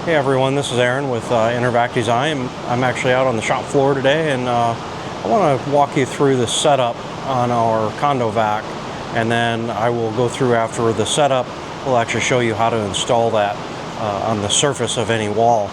Hey everyone, this is Aaron with InterVac Design. I'm actually out on the shop floor today, and I want to walk you through the setup on our CondoVac, and then I will go through after the setup. We'll actually show you how to install that on the surface of any wall.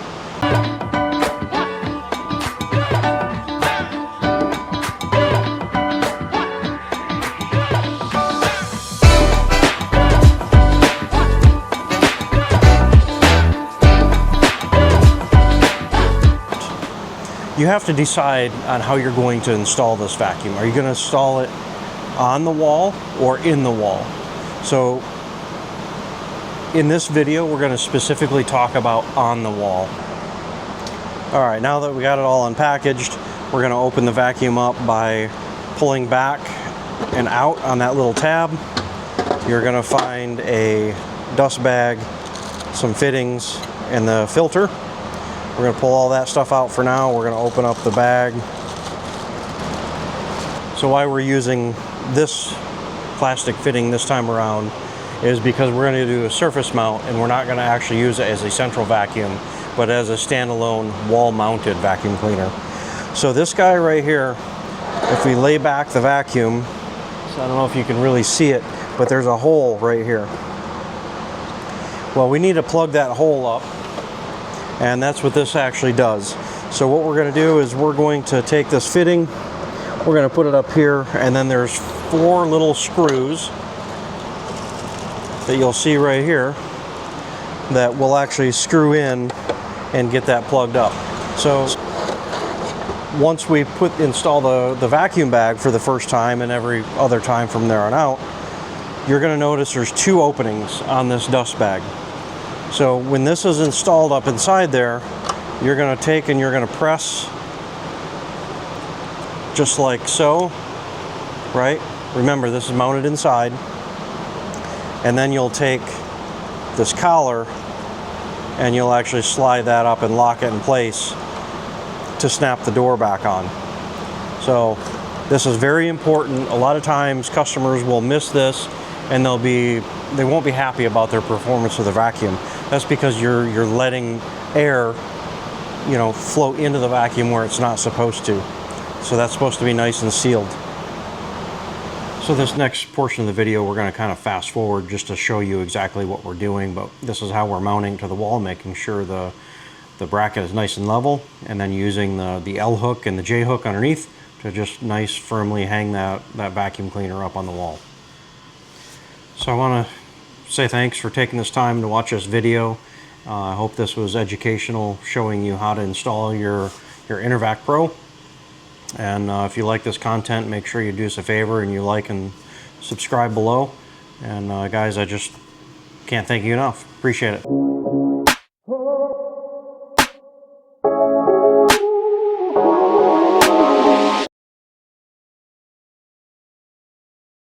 You have to decide on how you're going to install this vacuum. Are you going to install it on the wall or in the wall? So in this video, we're going to specifically talk about on the wall. All right, now that we got it all unpackaged, we're going to open the vacuum up by pulling back and out on that little tab. You're going to find a dust bag, some fittings, and the filter. We're going to pull all that stuff out for now. We're going to open up the bag. So why we're using this plastic fitting this time around is because we're going to do a surface mount, and we're not going to actually use it as a central vacuum, but as a standalone wall-mounted vacuum cleaner. So this guy right here, if we lay back the vacuum, so I don't know if you can really see it, but there's a hole right here. Well, we need to plug that hole up. And that's what this actually does. So what we're going to do is we're going to take this fitting, we're going to put it up here, and then there's 4 little screws that you'll see right here that will actually screw in and get that plugged up. So once we install the vacuum bag for the first time, and every other time from there on out, you're going to notice there's 2 openings on this dust bag. So when this is installed up inside there, you're going to take and you're going to press just like so, right? Remember, this is mounted inside. And then you'll take this collar and you'll actually slide that up and lock it in place to snap the door back on. So this is very important. A lot of times customers will miss this, and they won't be happy about their performance of the vacuum. That's because you're letting air, flow into the vacuum where it's not supposed to. So that's supposed to be nice and sealed. So this next portion of the video, we're going to kind of fast forward just to show you exactly what we're doing, but this is how we're mounting to the wall, making sure the bracket is nice and level, and then using the L hook and the J hook underneath to just nice firmly hang that vacuum cleaner up on the wall. So I want to say thanks for taking this time to watch this video. I hope this was educational, showing you how to install your InterVac Pro. And if you like this content, make sure you do us a favor and you like and subscribe below. And guys, I just can't thank you enough. Appreciate it.